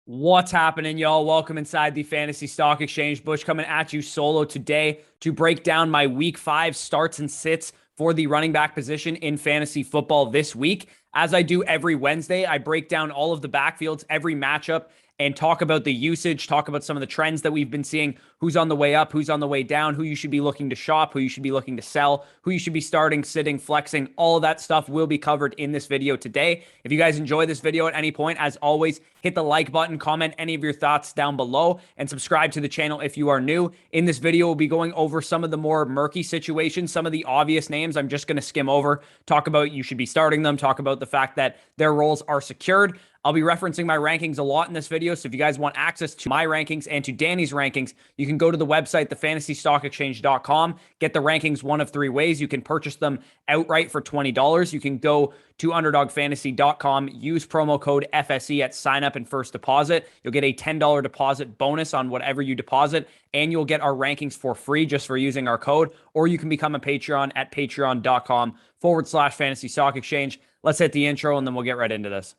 What's happening, y'all? Welcome inside the Fantasy Stock Exchange. Bush coming at you solo today to break down my week 5 starts and sits for the running back position in fantasy football this week. As I do every Wednesday, I break down all of the backfields, every matchup, and talk about the usage, talk about some of the trends that we've been seeing, who's on the way up, who's on the way down, who you should be looking to shop, who you should be looking to sell, who you should be starting, sitting, flexing. All of that stuff will be covered in this video today. If you guys enjoy this video at any point, as always, hit the like button, comment any of your thoughts down below, and subscribe to the channel if you are new. In this video, we'll be going over some of the more murky situations, some of the obvious names I'm just going to skim over, talk about you should be starting them, talk about the fact that their roles are secured. I'll be referencing my rankings a lot in this video, so if you guys want access to my rankings and to Danny's rankings, you can go to the website, thefantasystockexchange.com, get the rankings one of 3 ways. You can purchase them outright for $20. You can go to underdogfantasy.com, use promo code FSE at sign up and first deposit. You'll get a $10 deposit bonus on whatever you deposit, and you'll get our rankings for free just for using our code, or you can become a Patreon at patreon.com/fantasy stock exchange. Let's hit the intro and then we'll get right into this.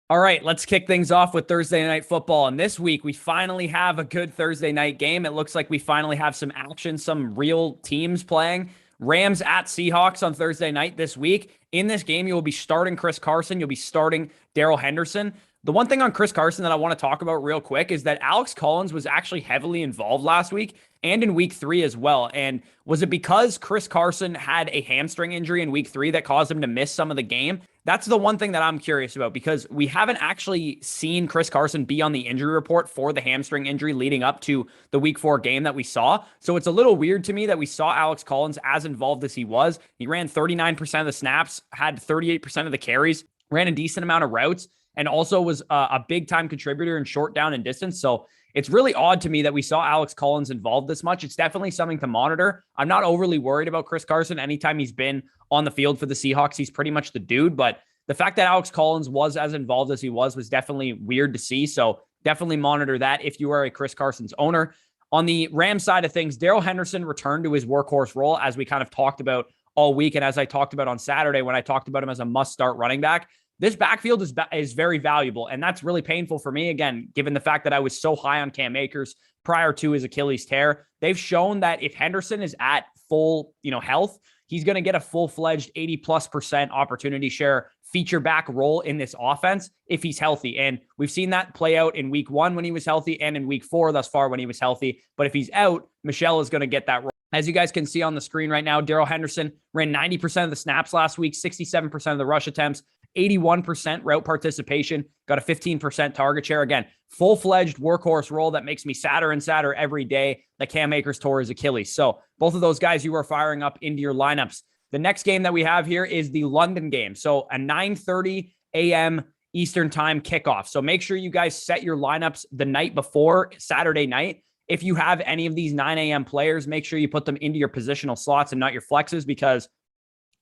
All right, let's kick things off with Thursday Night Football. And this week, we finally have a good Thursday night game. It looks like we finally have some action, some real teams playing. Rams at Seahawks on Thursday night this week. In this game, you will be starting Chris Carson. You'll be starting Darrell Henderson. The one thing on Chris Carson that I want to talk about real quick is that Alex Collins was actually heavily involved last week and in week 3 as well. And was it because Chris Carson had a hamstring injury in week 3 that caused him to miss some of the game? That's the one thing that I'm curious about, because we haven't actually seen Chris Carson be on the injury report for the hamstring injury leading up to the week 4 game that we saw. So it's a little weird to me that we saw Alex Collins as involved as he was. He ran 39% of the snaps, had 38% of the carries, ran a decent amount of routes, and also was a big-time contributor in short down and distance. So it's really odd to me that we saw Alex Collins involved this much. It's definitely something to monitor. I'm not overly worried about Chris Carson. Anytime he's been on the field for the Seahawks, he's pretty much the dude. But the fact that Alex Collins was as involved as he was definitely weird to see. So definitely monitor that if you are a Chris Carson's owner. On the Rams side of things, Darrell Henderson returned to his workhorse role, as we kind of talked about all week. And as I talked about on Saturday, when I talked about him as a must-start running back, this backfield is very valuable, and that's really painful for me, again, given the fact that I was so high on Cam Akers prior to his Achilles tear. They've shown that if Henderson is at full, health, he's going to get a full-fledged 80+% opportunity share feature back role in this offense if he's healthy. And we've seen that play out in week 1 when he was healthy and in week 4 thus far when he was healthy. But if he's out, Michelle is going to get that role. As you guys can see on the screen right now, Darrell Henderson ran 90% of the snaps last week, 67% of the rush attempts, 81% route participation, got a 15% target share. Again, full-fledged workhorse role that makes me sadder and sadder every day that Cam Akers tore his Achilles. So both of those guys you are firing up into your lineups. The next game that we have here is the London game. So a 9:30 a.m. Eastern time kickoff. So make sure you guys set your lineups the night before Saturday night. If you have any of these 9 a.m. players, make sure you put them into your positional slots and not your flexes, because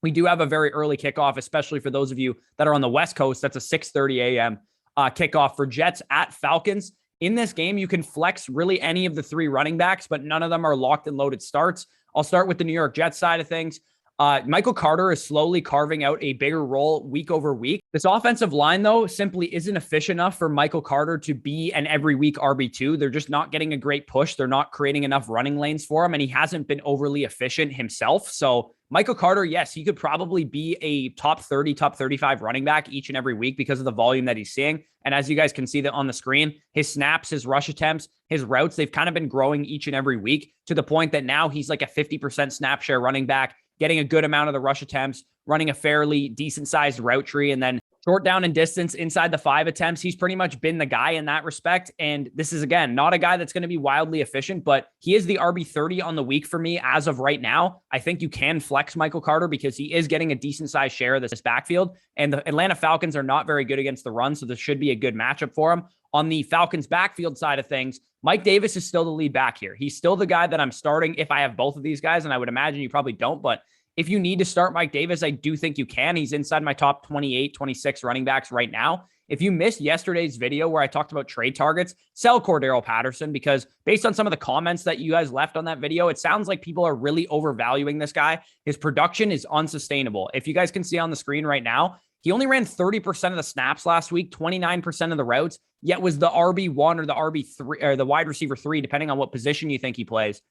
we do have a very early kickoff, especially for those of you that are on the West Coast. That's a 6:30 a.m. Kickoff for Jets at Falcons. In this game, you can flex really any of the 3 running backs, but none of them are locked and loaded starts. I'll start with the New York Jets side of things. Michael Carter is slowly carving out a bigger role week over week. This offensive line, though, simply isn't efficient enough for Michael Carter to be an every week RB2. They're just not getting a great push. They're not creating enough running lanes for him, and he hasn't been overly efficient himself. So Michael Carter, yes, he could probably be a top 30, top 35 running back each and every week because of the volume that he's seeing. And as you guys can see that on the screen, his snaps, his rush attempts, his routes, they've kind of been growing each and every week to the point that now he's like a 50% snap share running back, getting a good amount of the rush attempts, running a fairly decent sized route tree, and then short down and distance inside the 5 attempts. He's pretty much been the guy in that respect. And this is, again, not a guy that's going to be wildly efficient, but he is the RB30 on the week for me as of right now. I think you can flex Michael Carter because he is getting a decent sized share of this backfield. And the Atlanta Falcons are not very good against the run, so this should be a good matchup for him. On the Falcons backfield side of things, Mike Davis is still the lead back here. He's still the guy that I'm starting if I have both of these guys, and I would imagine you probably don't, but If you need to start Mike Davis, I do think you can. He's inside my top 28, 26 running backs right now. If you missed yesterday's video where I talked about trade targets, sell Cordero Patterson, because based on some of the comments that you guys left on that video, it sounds like people are really overvaluing this guy. His production is unsustainable. If you guys can see on the screen right now, he only ran 30% of the snaps last week, 29% of the routes, yet was the RB1 or the RB3 or the wide receiver 3, depending on what position you think he plays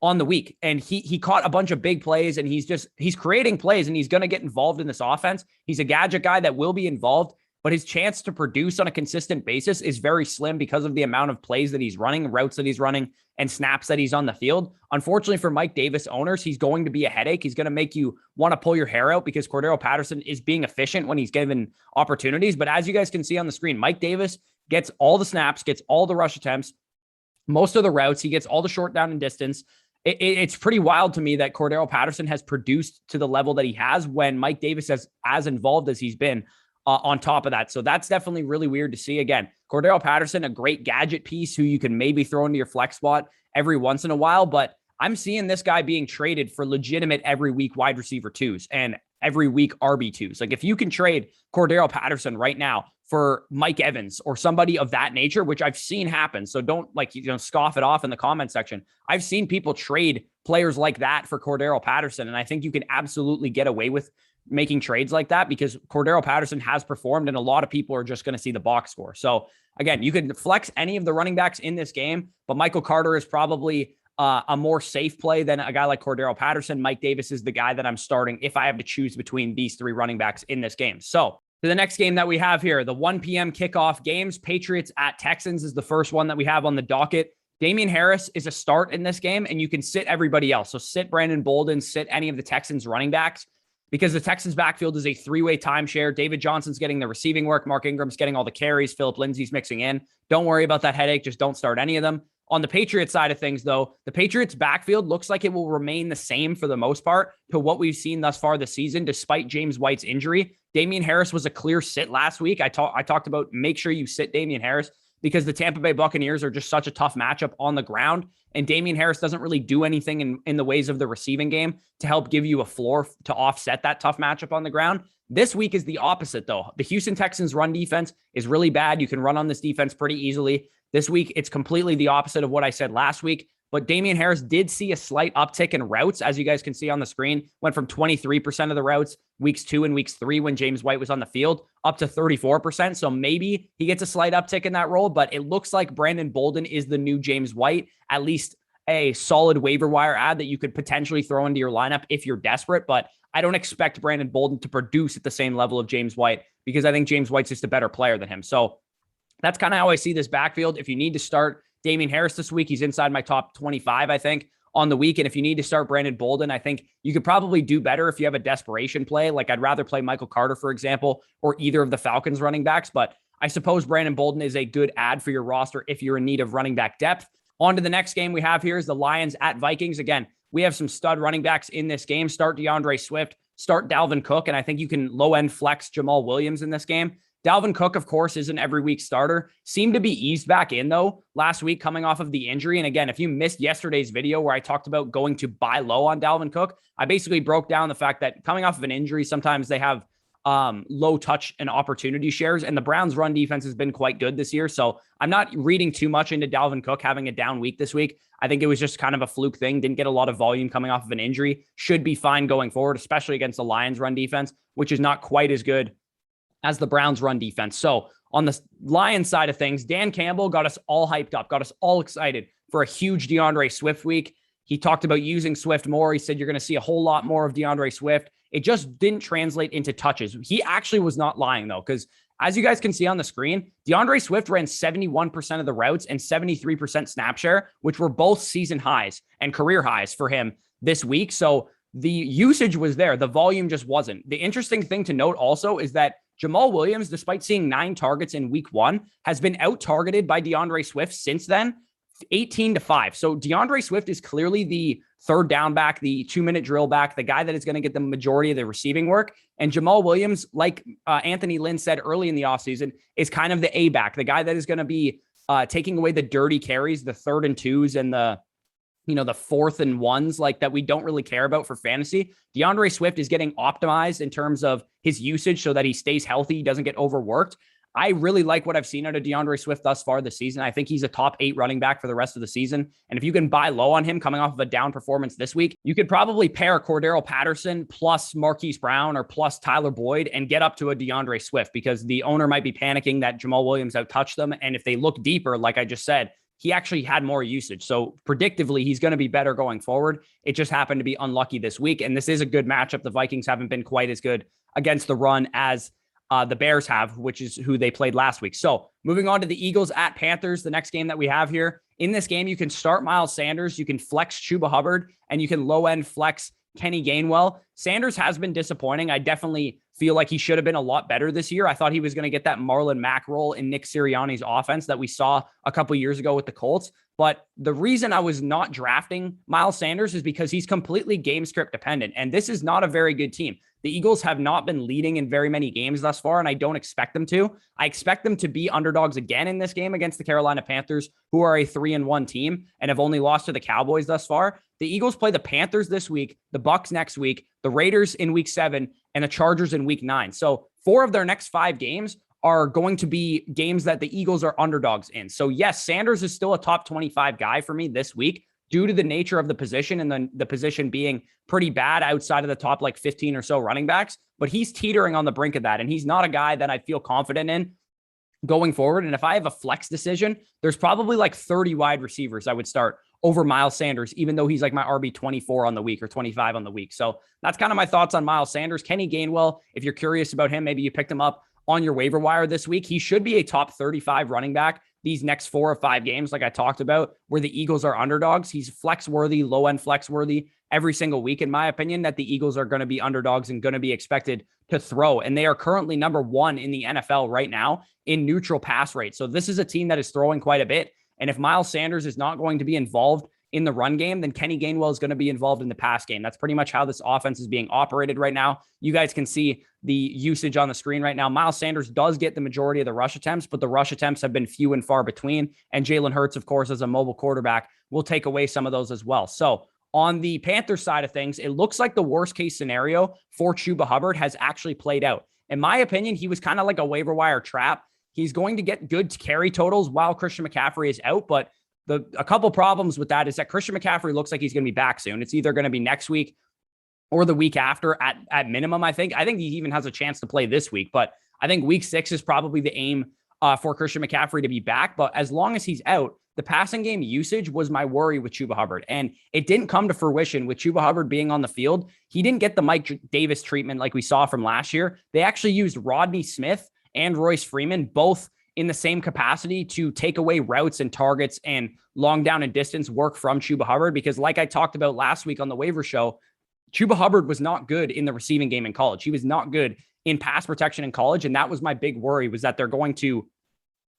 on the week. And he caught a bunch of big plays, and he's creating plays, and he's going to get involved in this offense. He's a gadget guy that will be involved, but his chance to produce on a consistent basis is very slim because of the amount of plays that he's running, routes that he's running, and snaps that he's on the field. Unfortunately for Mike Davis owners, he's going to be a headache. He's going to make you want to pull your hair out because Cordero Patterson is being efficient when he's given opportunities. But as you guys can see on the screen, Mike Davis gets all the snaps, gets all the rush attempts, most of the routes. He gets all the short down and distance. It's pretty wild to me that Cordero Patterson has produced to the level that he has when Mike Davis is as involved as he's been on top of that. So that's definitely really weird to see. Again, Cordero Patterson, a great gadget piece who you can maybe throw into your flex spot every once in a while, but I'm seeing this guy being traded for legitimate every week wide receiver 2s and every week RB2s. Like if you can trade Cordero Patterson right now for Mike Evans or somebody of that nature, which I've seen happen. So don't scoff it off in the comment section. I've seen people trade players like that for Cordero Patterson. And I think you can absolutely get away with making trades like that because Cordero Patterson has performed and a lot of people are just going to see the box score. So again, you can flex any of the running backs in this game, but Michael Carter is probably a more safe play than a guy like Cordero Patterson. Mike Davis is the guy that I'm starting if I have to choose between these 3 running backs in this game. So to the next game that we have here, the 1 p.m. kickoff games, Patriots at Texans is the first one that we have on the docket. Damian Harris is a start in this game, and you can sit everybody else. So sit Brandon Bolden, sit any of the Texans running backs, because the Texans backfield is a 3-way timeshare. David Johnson's getting the receiving work. Mark Ingram's getting all the carries. Phillip Lindsay's mixing in. Don't worry about that headache. Just don't start any of them. On the Patriots side of things, though, the Patriots backfield looks like it will remain the same for the most part to what we've seen thus far this season, despite James White's injury. Damian Harris was a clear sit last week. I talked about make sure you sit Damian Harris because the Tampa Bay Buccaneers are just such a tough matchup on the ground. And Damian Harris doesn't really do anything in the ways of the receiving game to help give you a floor to offset that tough matchup on the ground. This week is the opposite, though. The Houston Texans run defense is really bad. You can run on this defense pretty easily. This week, it's completely the opposite of what I said last week. But Damian Harris did see a slight uptick in routes, as you guys can see on the screen. Went from 23% of the routes weeks 2 and weeks 3 when James White was on the field up to 34%. So maybe he gets a slight uptick in that role, but it looks like Brandon Bolden is the new James White, at least a solid waiver wire ad that you could potentially throw into your lineup if you're desperate. But I don't expect Brandon Bolden to produce at the same level of James White because I think James White's just a better player than him. So that's kind of how I see this backfield. If you need to start Damian Harris this week, he's inside my top 25, I think, on the week. And if you need to start Brandon Bolden, I think you could probably do better if you have a desperation play. Like I'd rather play Michael Carter, for example, or either of the Falcons running backs. But I suppose Brandon Bolden is a good add for your roster if you're in need of running back depth. On to the next game we have here is the Lions at Vikings. Again, we have some stud running backs in this game. Start DeAndre Swift, start Dalvin Cook, and I think you can low-end flex Jamal Williams in this game. Dalvin Cook, of course, is an every week starter. Seemed to be eased back in, though, last week coming off of the injury. And again, if you missed yesterday's video where I talked about going to buy low on Dalvin Cook, I basically broke down the fact that coming off of an injury, sometimes they have low touch and opportunity shares. And the Browns' run defense has been quite good this year. So I'm not reading too much into Dalvin Cook having a down week this week. I think it was just kind of a fluke thing. Didn't get a lot of volume coming off of an injury. Should be fine going forward, especially against the Lions' run defense, which is not quite as good as the Browns run defense. So on the Lions side of things, Dan Campbell got us all hyped up, got us all excited for a huge DeAndre Swift week. He talked about using Swift more. He said you're going to see a whole lot more of DeAndre Swift. It just didn't translate into touches. He actually was not lying though, because as you guys can see on the screen, DeAndre Swift ran 71% of the routes and 73% snap share, which were both season highs and career highs for him this week. So the usage was there. The volume just wasn't. The interesting thing to note also is that Jamal Williams, despite seeing 9 targets in week 1, has been out-targeted by DeAndre Swift since then, 18-5. So DeAndre Swift is clearly the third down back, the 2-minute drill back, the guy that is going to get the majority of the receiving work. And Jamal Williams, like Anthony Lynn said early in the offseason, is kind of the A back, the guy that is going to be taking away the dirty carries, the 3rd and 2s and the the 4th and 1s like that we don't really care about for fantasy. DeAndre Swift is getting optimized in terms of his usage so that he stays healthy, he doesn't get overworked. I really like what I've seen out of DeAndre Swift thus far this season. I think he's a top 8 running back for the rest of the season. And if you can buy low on him coming off of a down performance this week, you could probably pair Cordero Patterson plus Marquise Brown or plus Tyler Boyd and get up to a DeAndre Swift, because the owner might be panicking that Jamal Williams outtouched them. And if they look deeper, like I just said, he actually had more usage. So predictively, he's going to be better going forward. It just happened to be unlucky this week. And this is a good matchup. The Vikings haven't been quite as good against the run as the Bears have, which is who they played last week. So moving on to the Eagles at Panthers, the next game that we have here. In this game, you can start Miles Sanders, you can flex Chuba Hubbard, and you can low-end flex Kenny Gainwell. Sanders has been disappointing. I definitely feel like he should have been a lot better this year. I thought he was going to get that Marlon Mack role in Nick Sirianni's offense that we saw a couple years ago with the Colts. But the reason I was not drafting Miles Sanders is because he's completely game script dependent. And this is not a very good team. The Eagles have not been leading in very many games thus far, and I don't expect them to. I expect them to be underdogs again in this game against the Carolina Panthers, who are a 3-1 team and have only lost to the Cowboys thus far. The Eagles play the Panthers this week, the Bucs next week, the Raiders in week 7, and the Chargers in week 9. So 4 of their next 5 games are going to be games that the Eagles are underdogs in. So yes, Sanders is still a top 25 guy for me this week due to the nature of the position and the position being pretty bad outside of the top like 15 or so running backs, but he's teetering on the brink of that. And he's not a guy that I feel confident in going forward. And if I have a flex decision, there's probably like 30 wide receivers I would start over Miles Sanders, even though he's like my RB 24 on the week or 25 on the week. So that's kind of my thoughts on Miles Sanders. Kenny Gainwell, if you're curious about him, maybe you picked him up on your waiver wire this week. He should be a top 35 running back these next 4 or 5 games, like I talked about, where the Eagles are underdogs. He's flex worthy, low end flex worthy every single week, in my opinion, that the Eagles are going to be underdogs and going to be expected to throw. And they are currently number 1 in the NFL right now in neutral pass rate. So this is a team that is throwing quite a bit. And if Miles Sanders is not going to be involved in the run game, then Kenny Gainwell is going to be involved in the pass game. That's pretty much how this offense is being operated right now. You guys can see the usage on the screen right now. Miles Sanders does get the majority of the rush attempts, but the rush attempts have been few and far between. And Jalen Hurts, of course, as a mobile quarterback, will take away some of those as well. So on the Panthers side of things, it looks like the worst case scenario for Chuba Hubbard has actually played out. In my opinion, he was kind of like a waiver wire trap. He's going to get good carry totals while Christian McCaffrey is out, but a couple problems with that is that Christian McCaffrey looks like he's going to be back soon. It's either going to be next week or the week after at minimum, I think. I think he even has a chance to play this week, but I think week 6 is probably the aim for Christian McCaffrey to be back. But as long as he's out, the passing game usage was my worry with Chuba Hubbard. And it didn't come to fruition with Chuba Hubbard being on the field. He didn't get the Mike Davis treatment like we saw from last year. They actually used Rodney Smith and Royce Freeman, both in the same capacity, to take away routes and targets and long down and distance work from Chuba Hubbard. Because like I talked about last week on the waiver show, Chuba Hubbard was not good in the receiving game in college. He was not good in pass protection in college. And that was my big worry, was that they're going to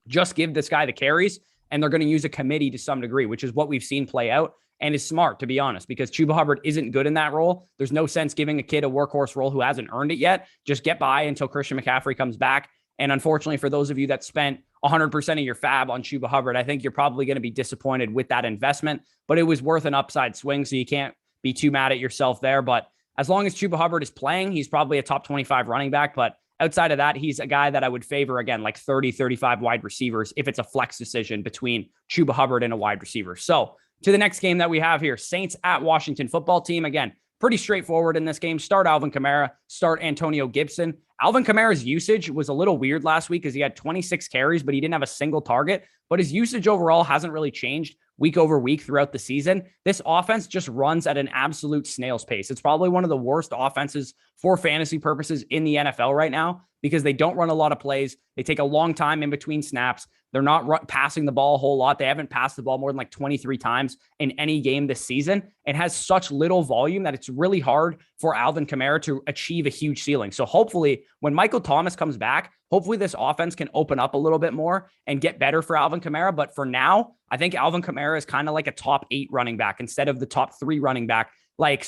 just give this guy the carries and they're going to use a committee to some degree, which is what we've seen play out and is smart, to be honest, because Chuba Hubbard isn't good in that role. There's no sense giving a kid a workhorse role who hasn't earned it yet. Just get by until Christian McCaffrey comes back. And unfortunately, for those of you that spent 100% of your fab on Chuba Hubbard, I think you're probably going to be disappointed with that investment, but it was worth an upside swing. So you can't be too mad at yourself there. But as long as Chuba Hubbard is playing, he's probably a top 25 running back. But outside of that, he's a guy that I would favor, again, like 30, 35 wide receivers if it's a flex decision between Chuba Hubbard and a wide receiver. So to the next game that we have here, Saints at Washington football team. Again, pretty straightforward in this game. Start Alvin Kamara, start Antonio Gibson. Alvin Kamara's usage was a little weird last week because he had 26 carries, but he didn't have a single target. But his usage overall hasn't really changed week over week throughout the season. This offense just runs at an absolute snail's pace. It's probably one of the worst offenses for fantasy purposes in the NFL right now because they don't run a lot of plays. They take a long time in between snaps. They're not passing the ball a whole lot. They haven't passed the ball more than like 23 times in any game this season. It has such little volume that it's really hard for Alvin Kamara to achieve a huge ceiling. So hopefully when Michael Thomas comes back, hopefully this offense can open up a little bit more and get better for Alvin Kamara. But for now, I think Alvin Kamara is kind of like a top 8 running back instead of the top 3 running back like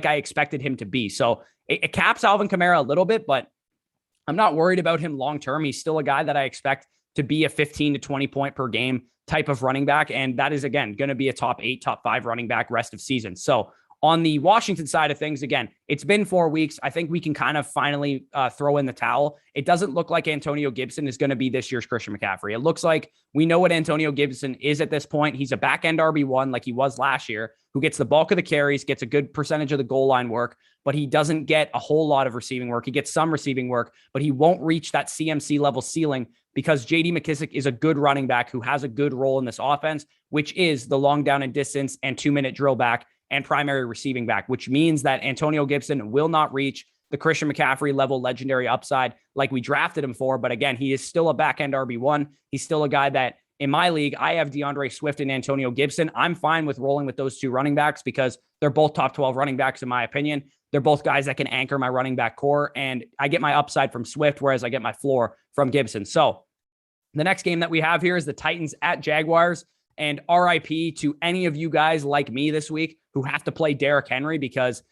I expected him to be. So it caps Alvin Kamara a little bit, but I'm not worried about him long-term. He's still a guy that I expect to be a 15 to 20 point per game type of running back. And that is, again, going to be a top 8, top 5 running back rest of season. So on the Washington side of things, again, it's been 4 weeks. I think we can kind of finally throw in the towel. It doesn't look like Antonio Gibson is going to be this year's Christian McCaffrey. It looks like we know what Antonio Gibson is at this point. He's a back-end RB1 like he was last year, who gets the bulk of the carries, gets a good percentage of the goal line work, but he doesn't get a whole lot of receiving work. He gets some receiving work, but he won't reach that CMC level ceiling because J.D. McKissic is a good running back who has a good role in this offense, which is the long down and distance and 2-minute drill back and primary receiving back, which means that Antonio Gibson will not reach the Christian McCaffrey level legendary upside like we drafted him for. But again, he is still a back-end RB1. He's still a guy that in my league, I have DeAndre Swift and Antonio Gibson. I'm fine with rolling with those two running backs because they're both top 12 running backs in my opinion. They're both guys that can anchor my running back core, and I get my upside from Swift, whereas I get my floor from Gibson. So the next game that we have here is the Titans at Jaguars, and RIP to any of you guys like me this week who have to play Derrick Henry, because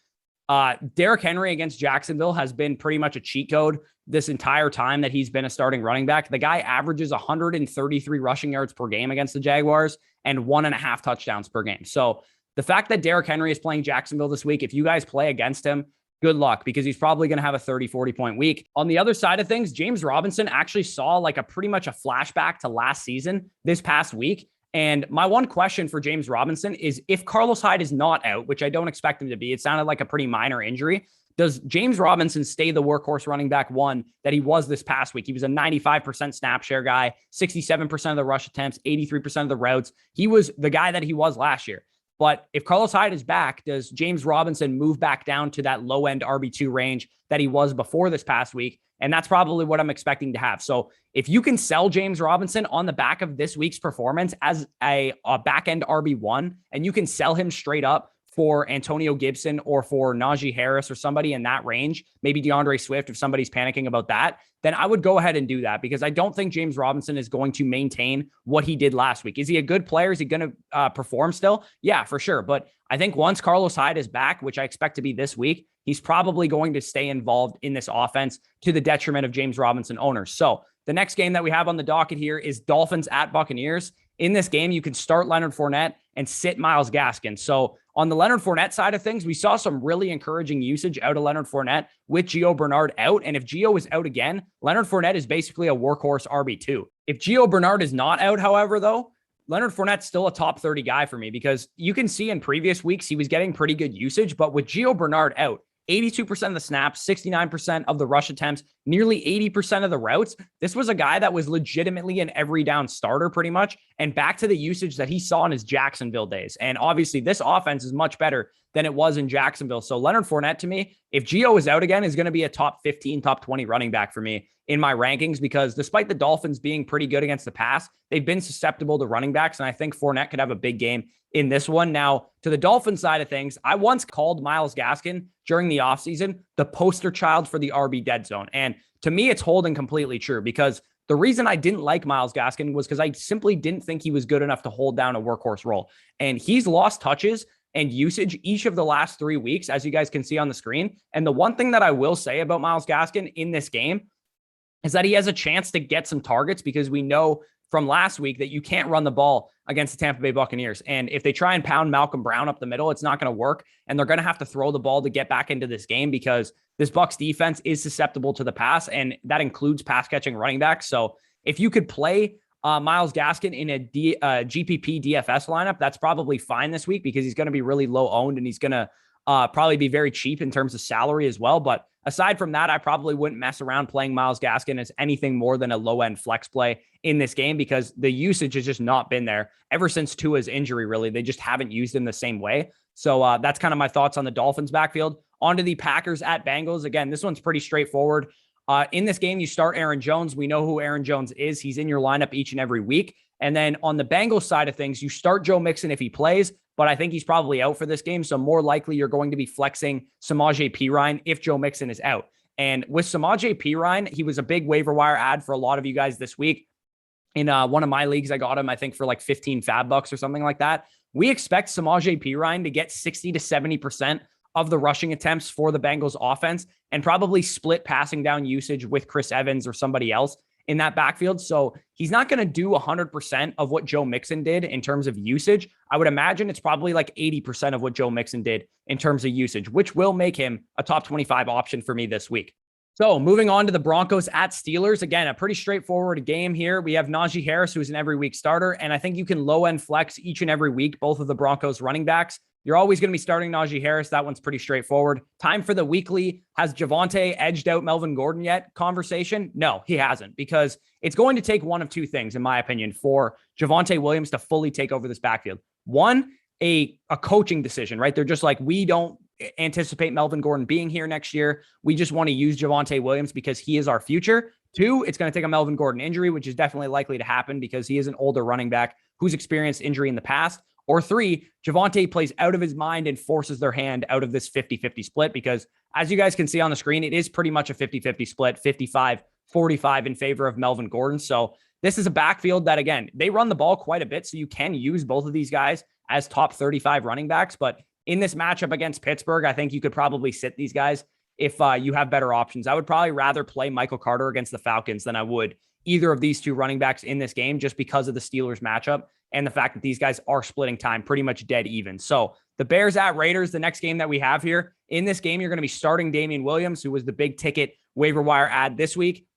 Derrick Henry against Jacksonville has been pretty much a cheat code this entire time that he's been a starting running back. The guy averages 133 rushing yards per game against the Jaguars and 1.5 touchdowns per game. So the fact that Derrick Henry is playing Jacksonville this week, if you guys play against him, good luck, because he's probably going to have a 30, 40-point week. On the other side of things, James Robinson actually saw like a pretty much a flashback to last season this past week. And my one question for James Robinson is, if Carlos Hyde is not out, which I don't expect him to be, it sounded like a pretty minor injury, does James Robinson stay the workhorse running back one that he was this past week? He was a 95% snap share guy, 67% of the rush attempts, 83% of the routes. He was the guy that he was last year. But if Carlos Hyde is back, does James Robinson move back down to that low-end RB2 range that he was before this past week? And that's probably what I'm expecting to have. So if you can sell James Robinson on the back of this week's performance as a back-end RB1, and you can sell him straight up for Antonio Gibson or for Najee Harris or somebody in that range, maybe DeAndre Swift, if somebody's panicking about that, then I would go ahead and do that, because I don't think James Robinson is going to maintain what he did last week. Is he a good player? Is he going to perform still? Yeah, for sure. But I think once Carlos Hyde is back, which I expect to be this week, he's probably going to stay involved in this offense to the detriment of James Robinson owners. So the next game that we have on the docket here is Dolphins at Buccaneers. In this game, you can start Leonard Fournette and sit Myles Gaskin. So on the Leonard Fournette side of things, we saw some really encouraging usage out of Leonard Fournette with Gio Bernard out. And if Gio is out again, Leonard Fournette is basically a workhorse RB2. If Gio Bernard is not out, however, though, Leonard Fournette's still a top 30 guy for me, because you can see in previous weeks he was getting pretty good usage. But with Gio Bernard out, 82% of the snaps, 69% of the rush attempts, nearly 80% of the routes. This was a guy that was legitimately an every down starter pretty much, and back to the usage that he saw in his Jacksonville days. And obviously this offense is much better than it was in Jacksonville. So Leonard Fournette, to me, if Gio is out again, is going to be a top 15, top 20 running back for me in my rankings, because despite the Dolphins being pretty good against the pass, they've been susceptible to running backs. And I think Fournette could have a big game in this one. Now, to the Dolphins side of things, I once called Myles Gaskin during the offseason the poster child for the RB dead zone. And to me, it's holding completely true, because the reason I didn't like Myles Gaskin was because I simply didn't think he was good enough to hold down a workhorse role. And he's lost touches and usage each of the last 3 weeks, as you guys can see on the screen. And the one thing that I will say about Myles Gaskin in this game is that he has a chance to get some targets, because we know from last week that you can't run the ball against the Tampa Bay Buccaneers. And if they try and pound Malcolm Brown up the middle, it's not going to work. And they're going to have to throw the ball to get back into this game, because this Bucs defense is susceptible to the pass, and that includes pass catching running backs. So if you could play Myles Gaskin in a GPP DFS lineup, that's probably fine this week, because he's going to be really low owned, and he's going to probably be very cheap in terms of salary as well. But aside from that, I probably wouldn't mess around playing Myles Gaskin as anything more than a low-end flex play in this game, because the usage has just not been there ever since Tua's injury, really. They just haven't used him the same way. So that's kind of my thoughts on the Dolphins backfield. On to the Packers at Bengals. Again, this one's pretty straightforward. In this game, you start Aaron Jones. We know who Aaron Jones is. He's in your lineup each and every week. And then on the Bengals side of things, you start Joe Mixon if he plays, but I think he's probably out for this game. So more likely you're going to be flexing Samaje Perine if Joe Mixon is out. And with Samaje Perine, he was a big waiver wire ad for a lot of you guys this week. In one of my leagues, I got him, I think, for like 15 fab bucks or something like that. We expect Samaje Perine to get 60 to 70% of the rushing attempts for the Bengals offense, and probably split passing down usage with Chris Evans or somebody else in that backfield. So he's not going to do 100% of what Joe Mixon did in terms of usage. I would imagine it's probably like 80% of what Joe Mixon did in terms of usage, which will make him a top 25 option for me this week. So moving on to the Broncos at Steelers. Again, a pretty straightforward game here. We have Najee Harris, who's an every week starter, and I think you can low-end flex each and every week both of the Broncos running backs. You're always going to be starting Najee Harris. That one's pretty straightforward. Time for the weekly. Has Javonte edged out Melvin Gordon yet conversation? No, he hasn't, because it's going to take one of two things, in my opinion, for Javonte Williams to fully take over this backfield. One, a coaching decision, right? They're just like, we don't anticipate Melvin Gordon being here next year. We just want to use Javonte Williams because he is our future. Two, it's going to take a Melvin Gordon injury, which is definitely likely to happen because he is an older running back who's experienced injury in the past. Or three, Javonte plays out of his mind and forces their hand out of this 50-50 split, because as you guys can see on the screen, it is pretty much a 50-50 split, 55-45 in favor of Melvin Gordon. So this is a backfield that, again, they run the ball quite a bit, so you can use both of these guys as top 35 running backs. But in this matchup against Pittsburgh, I think you could probably sit these guys if you have better options. I would probably rather play Michael Carter against the Falcons than I would either of these two running backs in this game, just because of the Steelers matchup and the fact that these guys are splitting time pretty much dead even. So the Bears at Raiders, the next game that we have here. In this game, you're going to be starting Damian Williams, who was the big ticket waiver wire ad this week.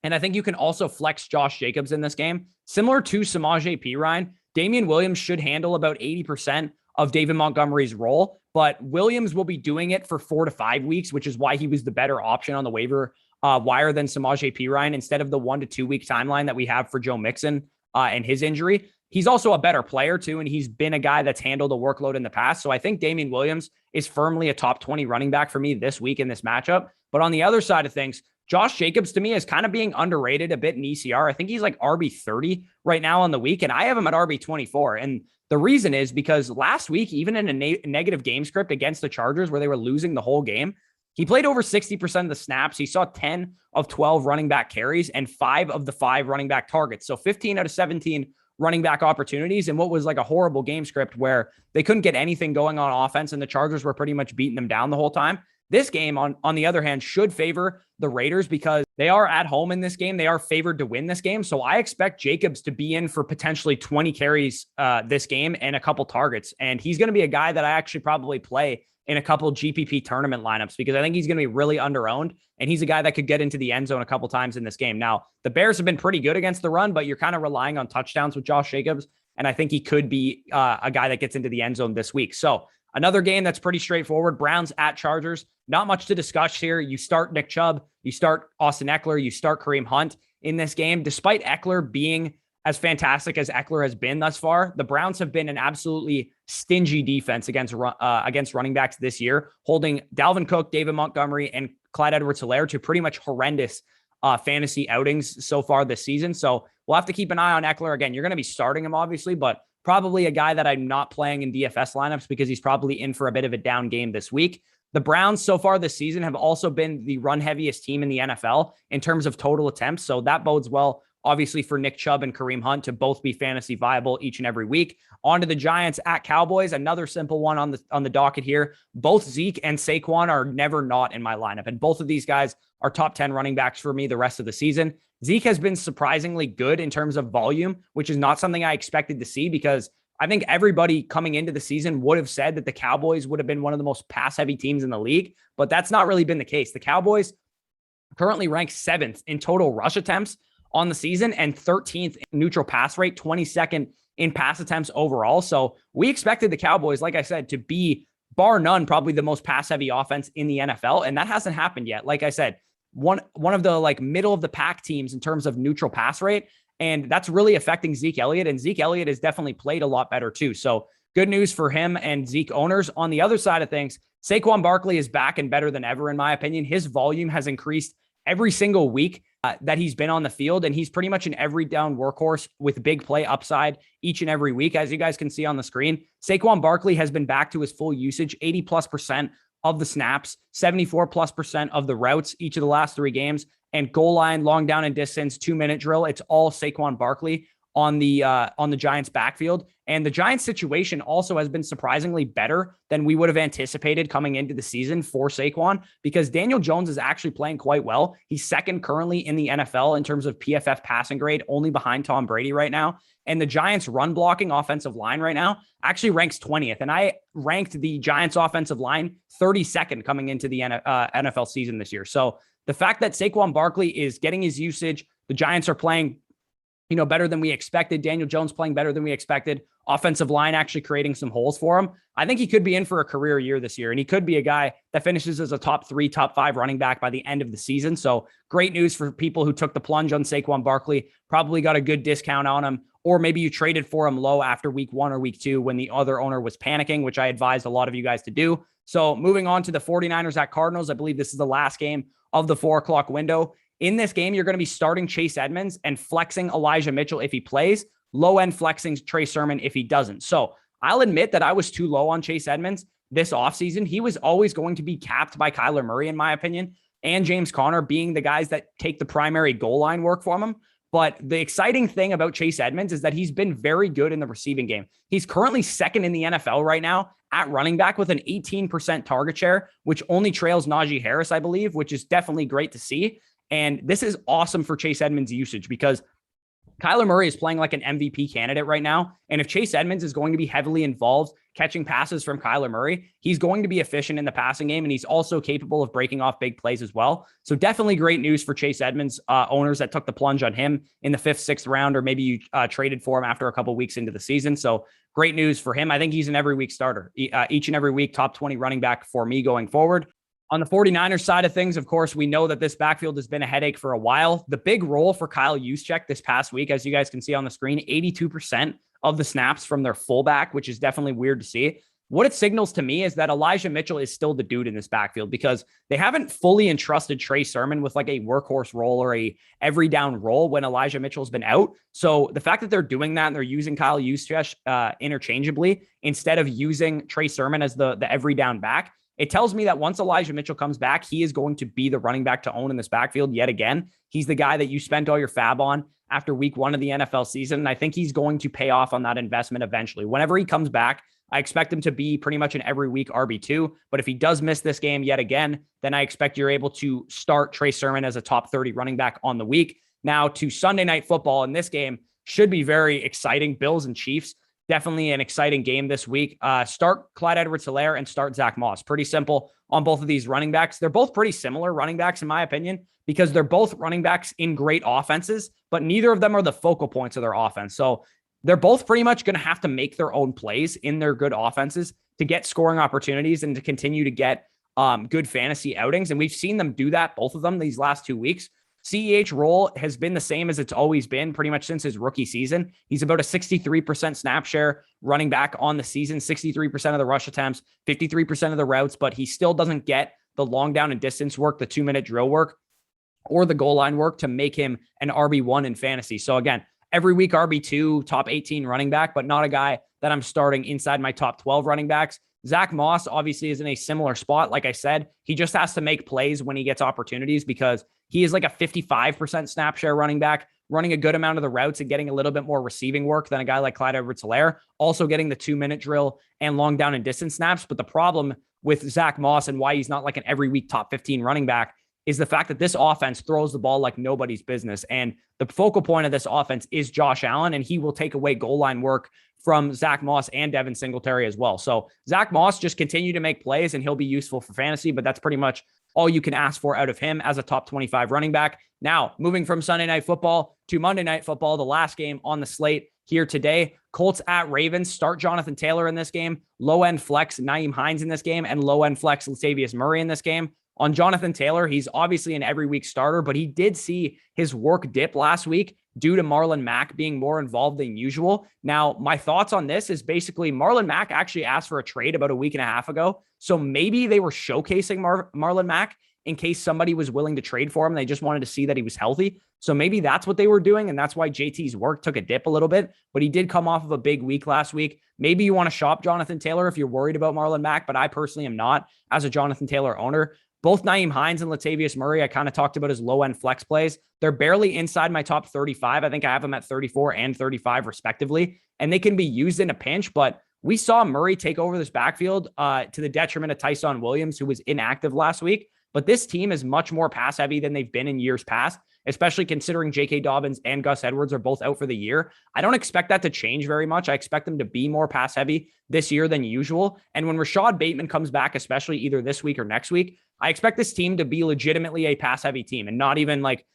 And I think you can also flex Josh Jacobs in this game. Similar to Samaje Perine, Damian Williams should handle about 80% of David Montgomery's role, but Williams will be doing it for 4 to 5 weeks, which is why he was the better option on the waiver wire than Samaje Perine instead of the 1 to 2 week timeline that we have for Joe Mixon and his injury. He's also a better player too, and he's been a guy that's handled a workload in the past. So I think Damian Williams is firmly a top 20 running back for me this week in this matchup. But on the other side of things, Josh Jacobs to me is kind of being underrated a bit in ECR. I think he's like RB 30 right now on the week, and I have him at RB 24. And the reason is because last week, even in a negative game script against the Chargers where they were losing the whole game, he played over 60% of the snaps. He saw 10 of 12 running back carries and 5 of the 5 running back targets. So 15 out of 17 running back opportunities in what was like a horrible game script where they couldn't get anything going on offense and the Chargers were pretty much beating them down the whole time. This game, on the other hand, should favor the Raiders because they are at home in this game. They are favored to win this game. So I expect Jacobs to be in for potentially 20 carries this game and a couple targets. And he's going to be a guy that I actually probably play in a couple GPP tournament lineups because I think he's going to be really under-owned. And he's a guy that could get into the end zone a couple times in this game. Now, the Bears have been pretty good against the run, but you're kind of relying on touchdowns with Josh Jacobs. And I think he could be a guy that gets into the end zone this week. So another game that's pretty straightforward, Browns at Chargers. Not much to discuss here. You start Nick Chubb, you start Austin Eckler, you start Kareem Hunt in this game. Despite Eckler being as fantastic as Eckler has been thus far, the Browns have been an absolutely stingy defense against running backs this year, holding Dalvin Cook, David Montgomery, and Clyde Edwards-Helaire to pretty much horrendous fantasy outings so far this season. So we'll have to keep an eye on Eckler. Again, you're going to be starting him, obviously, but probably a guy that I'm not playing in DFS lineups because he's probably in for a bit of a down game this week. The Browns so far this season have also been the run heaviest team in the NFL in terms of total attempts. So that bodes well, obviously, for Nick Chubb and Kareem Hunt to both be fantasy viable each and every week. On to the Giants at Cowboys. Another simple one on the docket here. Both Zeke and Saquon are never not in my lineup. And both of these guys are top 10 running backs for me the rest of the season. Zeke has been surprisingly good in terms of volume, which is not something I expected to see because I think everybody coming into the season would have said that the Cowboys would have been one of the most pass-heavy teams in the league, but that's not really been the case. The Cowboys currently rank 7th in total rush attempts on the season and 13th in neutral pass rate, 22nd in pass attempts overall. So we expected the Cowboys, like I said, to be bar none, probably the most pass-heavy offense in the NFL, and that hasn't happened yet. Like I said, one of the like middle of the pack teams in terms of neutral pass rate. And that's really affecting Zeke Elliott. And Zeke Elliott has definitely played a lot better too. So good news for him and Zeke owners. On the other side of things, Saquon Barkley is back and better than ever, in my opinion. His volume has increased every single week that he's been on the field. And he's pretty much an every down workhorse with big play upside each and every week. As you guys can see on the screen, Saquon Barkley has been back to his full usage, 80+% of the snaps, 74+% of the routes each of the last 3 games. And goal line, long down and distance, 2-minute drill. It's all Saquon Barkley on the Giants backfield. And the Giants situation also has been surprisingly better than we would have anticipated coming into the season for Saquon, because Daniel Jones is actually playing quite well. He's second currently in the NFL in terms of PFF passing grade, only behind Tom Brady right now. And the Giants run blocking offensive line right now actually ranks 20th. And I ranked the Giants offensive line 32nd coming into the NFL season this year. So the fact that Saquon Barkley is getting his usage, the Giants are playing better than we expected. Daniel Jones playing better than we expected. Offensive line actually creating some holes for him. I think he could be in for a career year this year, and he could be a guy that finishes as a top 3, top 5 running back by the end of the season. So great news for people who took the plunge on Saquon Barkley, probably got a good discount on him, or maybe you traded for him low after week 1 or week 2 when the other owner was panicking, which I advised a lot of you guys to do. So moving on to the 49ers at Cardinals, I believe this is the last game of the 4 o'clock window. In this game, you're going to be starting Chase Edmonds and flexing Elijah Mitchell if he plays, low-end flexing Trey Sermon if he doesn't. So I'll admit that I was too low on Chase Edmonds this offseason. He was always going to be capped by Kyler Murray, in my opinion, and James Conner being the guys that take the primary goal line work from him. But the exciting thing about Chase Edmonds is that he's been very good in the receiving game. He's currently second in the NFL right now at running back with an 18% target share, which only trails Najee Harris, I believe, which is definitely great to see. And this is awesome for Chase Edmonds' usage because Kyler Murray is playing like an MVP candidate right now. And if Chase Edmonds is going to be heavily involved catching passes from Kyler Murray, he's going to be efficient in the passing game. And he's also capable of breaking off big plays as well. So definitely great news for Chase Edmonds owners that took the plunge on him in the 5th, 6th round, or maybe you traded for him after a couple weeks into the season. So great news for him. I think he's an every week starter, each and every week, top 20 running back for me going forward. On the 49ers side of things, of course, we know that this backfield has been a headache for a while. The big role for Kyle Juszczyk this past week, as you guys can see on the screen, 82% of the snaps from their fullback, which is definitely weird to see. What it signals to me is that Elijah Mitchell is still the dude in this backfield because they haven't fully entrusted Trey Sermon with like a workhorse role or a every down role when Elijah Mitchell's been out. So the fact that they're doing that and they're using Kyle Juszczyk interchangeably instead of using Trey Sermon as the every down back, it tells me that once Elijah Mitchell comes back, he is going to be the running back to own in this backfield yet again. He's the guy that you spent all your fab on after week 1 of the NFL season. And I think he's going to pay off on that investment eventually. Whenever he comes back, I expect him to be pretty much an every week RB2. But if he does miss this game yet again, then I expect you're able to start Trey Sermon as a top 30 running back on the week. Now to Sunday Night Football, in this game should be very exciting. Bills and Chiefs. Definitely an exciting game this week. Start Clyde Edwards-Helaire and start Zach Moss. Pretty simple on both of these running backs. They're both pretty similar running backs, in my opinion, because they're both running backs in great offenses, but neither of them are the focal points of their offense. So they're both pretty much going to have to make their own plays in their good offenses to get scoring opportunities and to continue to get good fantasy outings. And we've seen them do that, both of them, these last 2 weeks. CEH role has been the same as it's always been pretty much since his rookie season. He's about a 63% snap share running back on the season, 63% of the rush attempts, 53% of the routes, but he still doesn't get the long down and distance work, the 2-minute drill work, or the goal line work to make him an RB1 in fantasy. So again, every week RB2, top 18 running back, but not a guy that I'm starting inside my top 12 running backs. Zach Moss obviously is in a similar spot. Like I said, he just has to make plays when he gets opportunities because he is like a 55% snap share running back, running a good amount of the routes and getting a little bit more receiving work than a guy like Clyde Edwards-Helaire, also getting the 2-minute drill and long down and distance snaps. But the problem with Zach Moss and why he's not like an every week top 15 running back is the fact that this offense throws the ball like nobody's business. And the focal point of this offense is Josh Allen, and he will take away goal line work from Zach Moss and Devin Singletary as well. So Zach Moss just continue to make plays and he'll be useful for fantasy, but that's pretty much all you can ask for out of him as a top 25 running back. Now, moving from Sunday Night Football to Monday Night Football, the last game on the slate here today, Colts at Ravens. Start Jonathan Taylor in this game, low-end flex Nyheim Hines in this game, and low-end flex Latavius Murray in this game. On Jonathan Taylor, he's obviously an every week starter, but he did see his work dip last week due to Marlon Mack being more involved than usual. Now, my thoughts on this is basically Marlon Mack actually asked for a trade about a week and a half ago. So maybe they were showcasing Marlon Mack in case somebody was willing to trade for him. They just wanted to see that he was healthy. So maybe that's what they were doing. And that's why JT's work took a dip a little bit, but he did come off of a big week last week. Maybe you want to shop Jonathan Taylor if you're worried about Marlon Mack, but I personally am not as a Jonathan Taylor owner. Both Nyheim Hines and Latavius Murray, I kind of talked about as low-end flex plays. They're barely inside my top 35. I think I have them at 34 and 35 respectively, and they can be used in a pinch, but we saw Murray take over this backfield to the detriment of Tyson Williams, who was inactive last week. But this team is much more pass heavy than they've been in years past, especially considering J.K. Dobbins and Gus Edwards are both out for the year. I don't expect that to change very much. I expect them to be more pass heavy this year than usual. And when Rashad Bateman comes back, especially either this week or next week, I expect this team to be legitimately a pass heavy team and not even like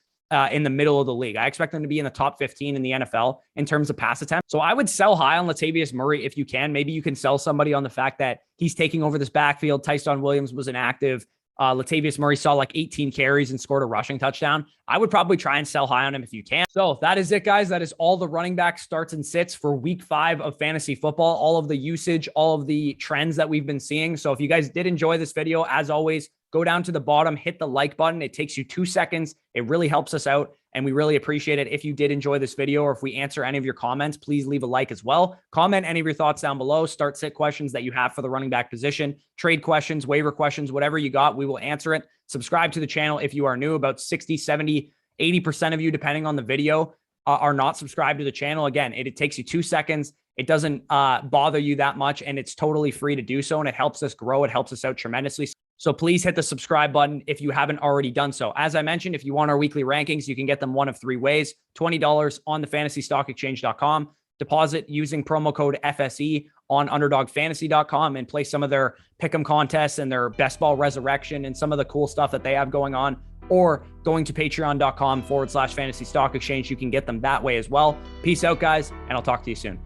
in the middle of the league. I expect them to be in the top 15 in the NFL in terms of pass attempts. So I would sell high on Latavius Murray if you can. Maybe you can sell somebody on the fact that he's taking over this backfield. Tyson Williams was inactive. Latavius Murray saw like 18 carries and scored a rushing touchdown. I would probably try and sell high on him if you can. So that is it, guys. That is all the running back starts and sits for week 5 of fantasy football, all of the usage, all of the trends that we've been seeing. So if you guys did enjoy this video, as always, go down to the bottom, hit the like button. It takes you 2 seconds. It really helps us out, and we really appreciate it. If you did enjoy this video, or if we answer any of your comments, please leave a like as well. Comment any of your thoughts down below. Start sit questions that you have for the running back position, trade questions, waiver questions, whatever you got, we will answer it. Subscribe to the channel if you are new. About 60, 70, 80% of you, depending on the video, are not subscribed to the channel. Again, it takes you 2 seconds. It doesn't bother you that much, and it's totally free to do so, and it helps us grow. It helps us out tremendously. So please hit the subscribe button if you haven't already done so. As I mentioned, if you want our weekly rankings, you can get them one of 3 ways. $20 on the fantasystockexchange.com. Deposit using promo code FSE on underdogfantasy.com and play some of their pick'em contests and their best ball resurrection and some of the cool stuff that they have going on. Or going to patreon.com/fantasy stock exchange. You can get them that way as well. Peace out, guys, and I'll talk to you soon.